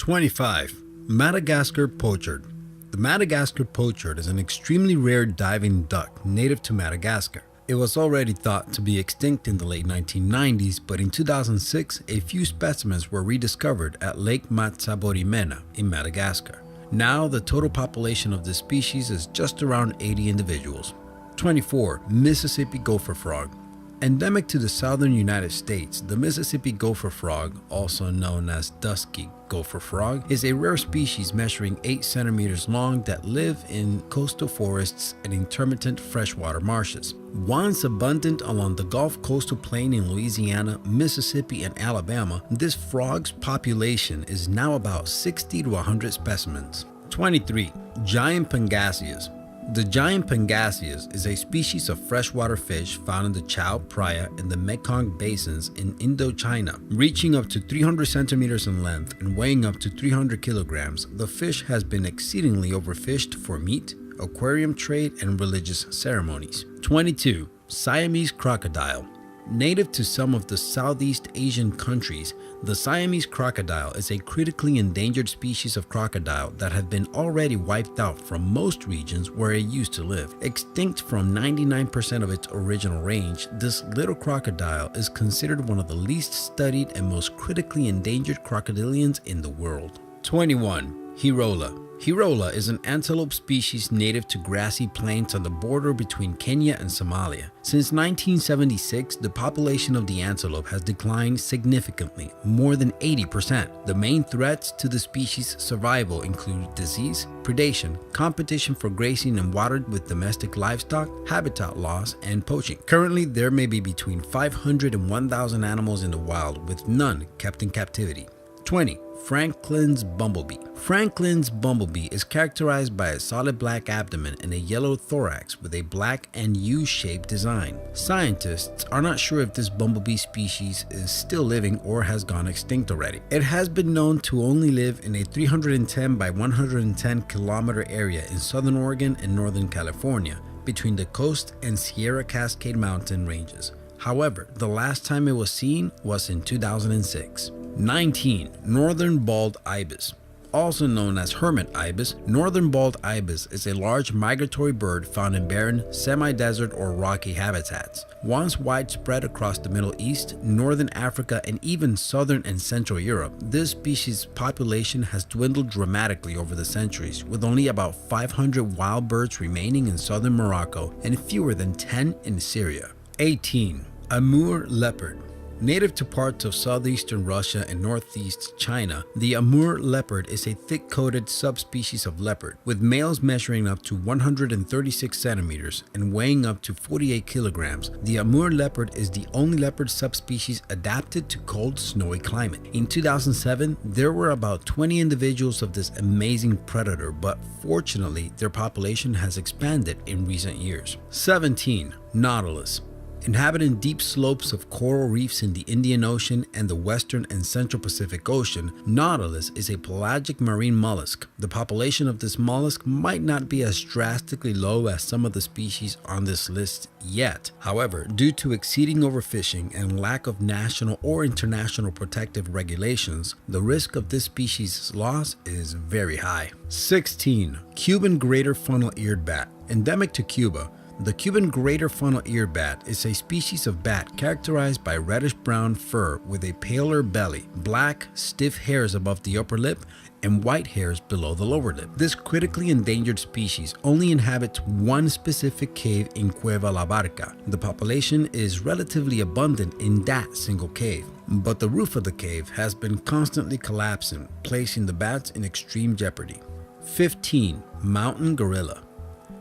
25. Madagascar pochard. The Madagascar pochard is an extremely rare diving duck native to Madagascar. It was already thought to be extinct in the late 1990s, but in 2006, a few specimens were rediscovered at Lake Matsaborimena in Madagascar. Now, the total population of this species is just around 80 individuals. 24. Mississippi gopher frog. Endemic to the southern United States, the Mississippi gopher frog, also known as dusky gopher frog, is a rare species measuring 8 centimeters long that live in coastal forests and intermittent freshwater marshes. Once abundant along the Gulf coastal plain in Louisiana, Mississippi, and Alabama, this frog's population is now about 60 to 100 specimens. 23. Giant Pangasius. The giant pangasius is a species of freshwater fish found in the Chao Phraya and the Mekong basins in Indochina. Reaching up to 300 centimeters in length and weighing up to 300 kilograms, the fish has been exceedingly overfished for meat, aquarium trade, and religious ceremonies. 22. Siamese crocodile. Native to some of the Southeast Asian countries, the Siamese crocodile is a critically endangered species of crocodile that have been already wiped out from most regions where it used to live. Extinct from 99% of its original range, this little crocodile is considered one of the least studied and most critically endangered crocodilians in the world. 21. Hirola. Hirola is an antelope species native to grassy plains on the border between Kenya and Somalia. Since 1976, the population of the antelope has declined significantly, more than 80%. The main threats to the species' survival include disease, predation, competition for grazing and water with domestic livestock, habitat loss, and poaching. Currently, there may be between 500 and 1,000 animals in the wild, with none kept in captivity. 20. Franklin's bumblebee. Franklin's bumblebee is characterized by a solid black abdomen and a yellow thorax with a black and U-shaped design. Scientists are not sure if this bumblebee species is still living or has gone extinct already. It has been known to only live in a 310 by 110 kilometer area in southern Oregon and northern California, between the coast and Sierra Cascade mountain ranges. However, the last time it was seen was in 2006. 19. Northern bald ibis. Also known as hermit ibis, northern bald ibis is a large migratory bird found in barren, semi-desert or rocky habitats. Once widespread across the Middle East, northern Africa, and even southern and central Europe, this species' population has dwindled dramatically over the centuries, with only about 500 wild birds remaining in southern Morocco and fewer than 10 in Syria. 18. Amur leopard. Native to parts of southeastern Russia and northeast China, the Amur leopard is a thick-coated subspecies of leopard, with males measuring up to 136 centimeters and weighing up to 48 kilograms. The Amur leopard is the only leopard subspecies adapted to cold, snowy climate. In 2007, there were about 20 individuals of this amazing predator, but fortunately, their population has expanded in recent years. 17. Nautilus. Inhabiting deep slopes of coral reefs in the Indian Ocean and the Western and Central Pacific Ocean, nautilus is a pelagic marine mollusk. The population of this mollusk might not be as drastically low as some of the species on this list yet. However, due to exceeding overfishing and lack of national or international protective regulations, the risk of this species' loss is very high. 16. Cuban greater funnel-eared bat. Endemic to Cuba, the Cuban greater funnel-eared bat is a species of bat characterized by reddish-brown fur with a paler belly, black, stiff hairs above the upper lip, and white hairs below the lower lip. This critically endangered species only inhabits one specific cave in Cueva La Barca. The population is relatively abundant in that single cave, but the roof of the cave has been constantly collapsing, placing the bats in extreme jeopardy. 15. Mountain gorilla.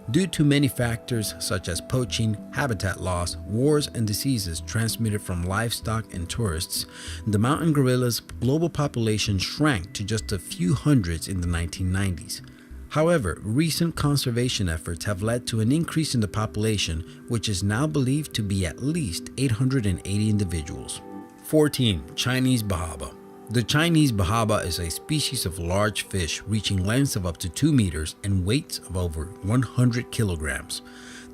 Due to many factors such as poaching, habitat loss, wars, and diseases transmitted from livestock and tourists, the mountain gorilla's global population shrank to just a few hundreds in the 1990s. However, recent conservation efforts have led to an increase in the population, which is now believed to be at least 880 individuals. 14. Chinese bahaba. The Chinese bahaba is a species of large fish reaching lengths of up to 2 meters and weights of over 100 kilograms.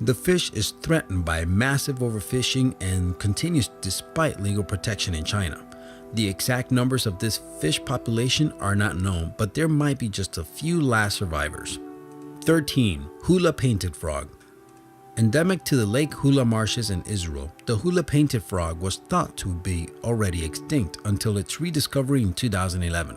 The fish is threatened by massive overfishing and continues despite legal protection in China. The exact numbers of this fish population are not known, but there might be just a few last survivors. 13. Hula painted frog. Endemic to the Lake Hula marshes in Israel, the hula painted frog was thought to be already extinct until its rediscovery in 2011.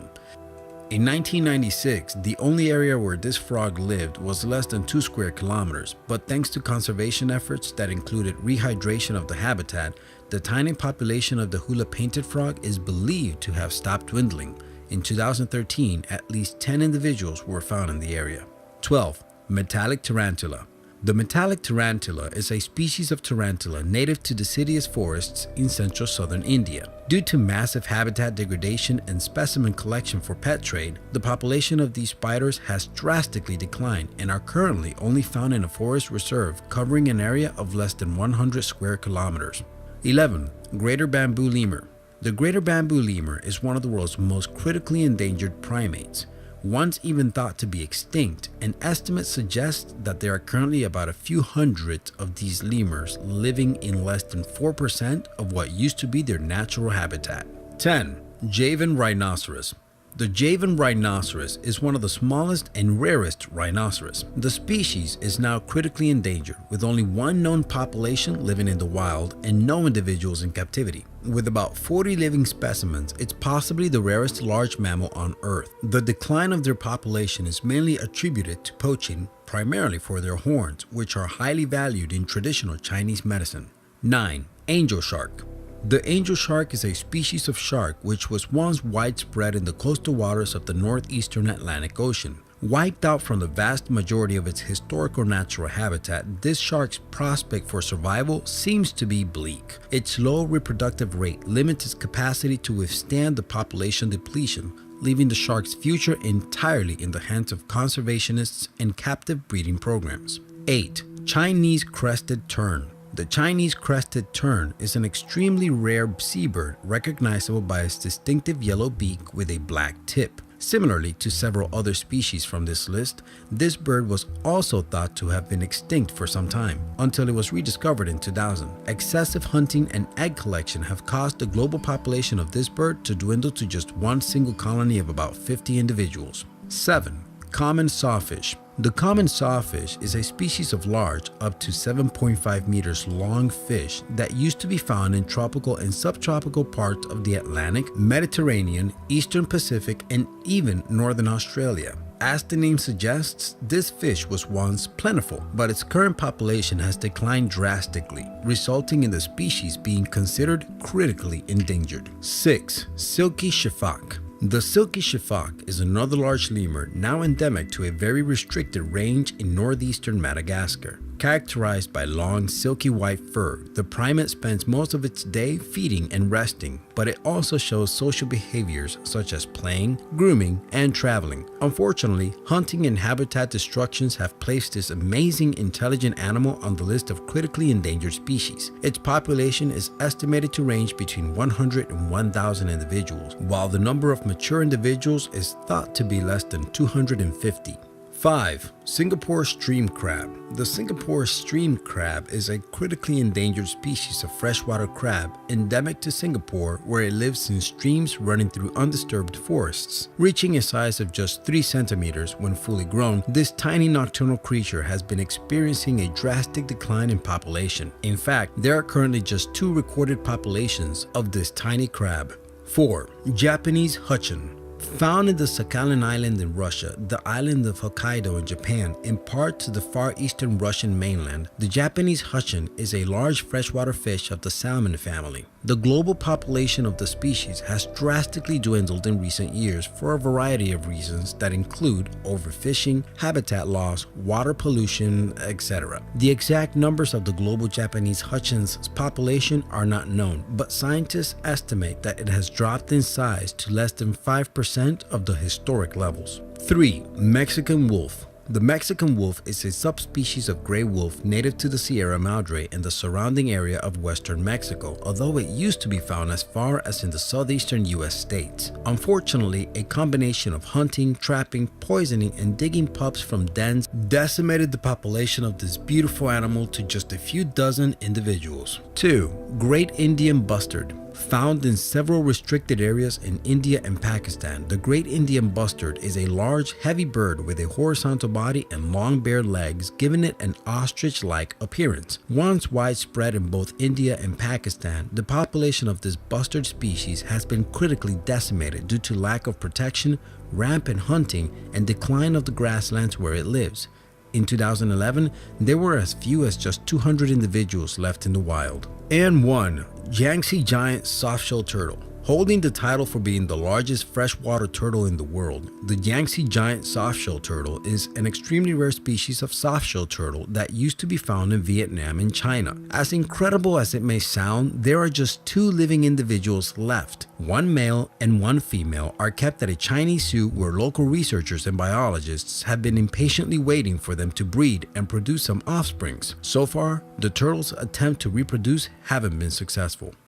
In 1996, the only area where this frog lived was less than 2 square kilometers, but thanks to conservation efforts that included rehydration of the habitat, the tiny population of the hula painted frog is believed to have stopped dwindling. In 2013, at least 10 individuals were found in the area. 12. Metallic tarantula. The metallic tarantula is a species of tarantula native to deciduous forests in central southern India. Due to massive habitat degradation and specimen collection for pet trade, the population of these spiders has drastically declined and are currently only found in a forest reserve covering an area of less than 100 square kilometers. 11. Greater bamboo lemur. The greater bamboo lemur is one of the world's most critically endangered primates. Once even thought to be extinct, an estimate suggests that there are currently about a few hundred of these lemurs living in less than 4% of what used to be their natural habitat. 10. Javan rhinoceros. The Javan rhinoceros is one of the smallest and rarest rhinoceros. The species is now critically endangered, with only one known population living in the wild and no individuals in captivity. With about 40 living specimens, it's possibly the rarest large mammal on Earth. The decline of their population is mainly attributed to poaching, primarily for their horns, which are highly valued in traditional Chinese medicine. 9. Angel shark. The angel shark is a species of shark which was once widespread in the coastal waters of the northeastern Atlantic Ocean. Wiped out from the vast majority of its historical natural habitat, this shark's prospect for survival seems to be bleak. Its low reproductive rate limits its capacity to withstand the population depletion, leaving the shark's future entirely in the hands of conservationists and captive breeding programs. 8. Chinese crested tern. The Chinese crested tern is an extremely rare seabird recognizable by its distinctive yellow beak with a black tip. Similarly to several other species from this list, this bird was also thought to have been extinct for some time, until it was rediscovered in 2000. Excessive hunting and egg collection have caused the global population of this bird to dwindle to just one single colony of about 50 individuals. 7. Common sawfish. The common sawfish is a species of large, up to 7.5 meters long fish that used to be found in tropical and subtropical parts of the Atlantic, Mediterranean, Eastern Pacific, and even Northern Australia. As the name suggests, this fish was once plentiful, but its current population has declined drastically, resulting in the species being considered critically endangered. 6. Silky shafak. The silky shafak is another large lemur now endemic to a very restricted range in northeastern Madagascar. Characterized by long, silky white fur, the primate spends most of its day feeding and resting, but it also shows social behaviors such as playing, grooming, and traveling. Unfortunately, hunting and habitat destructions have placed this amazing intelligent animal on the list of critically endangered species. Its population is estimated to range between 100 and 1,000 individuals, while the number of mature individuals is thought to be less than 250. 5. Singapore stream crab. The Singapore stream crab is a critically endangered species of freshwater crab endemic to Singapore, where it lives in streams running through undisturbed forests. Reaching a size of just 3 centimeters when fully grown, this tiny nocturnal creature has been experiencing a drastic decline in population. In fact, there are currently just 2 recorded populations of this tiny crab. 4. Japanese huchin. Found in the Sakhalin Island in Russia, the island of Hokkaido in Japan, and parts of the far eastern Russian mainland, the Japanese huchin is a large freshwater fish of the salmon family. The global population of the species has drastically dwindled in recent years for a variety of reasons that include overfishing, habitat loss, water pollution, etc. The exact numbers of the global Japanese huchin's population are not known, but scientists estimate that it has dropped in size to less than 5% of the historic levels. 3. Mexican wolf. The Mexican wolf is a subspecies of gray wolf native to the Sierra Madre and the surrounding area of western Mexico, although it used to be found as far as in the southeastern US states. Unfortunately, a combination of hunting, trapping, poisoning, and digging pups from dens decimated the population of this beautiful animal to just a few dozen individuals. 2. Great Indian bustard. Found in several restricted areas in India and Pakistan, the Great Indian Bustard is a large, heavy bird with a horizontal body and long bare legs, giving it an ostrich-like appearance. Once widespread in both India and Pakistan, the population of this bustard species has been critically decimated due to lack of protection, rampant hunting, and decline of the grasslands where it lives. In 2011, there were as few as just 200 individuals left in the wild. And 1. Yangtze giant softshell turtle. Holding the title for being the largest freshwater turtle in the world, the Yangtze giant softshell turtle is an extremely rare species of softshell turtle that used to be found in Vietnam and China. As incredible as it may sound, there are just 2 living individuals left. 1 male and 1 female are kept at a Chinese zoo where local researchers and biologists have been impatiently waiting for them to breed and produce some offsprings. So far, the turtles' attempt to reproduce haven't been successful.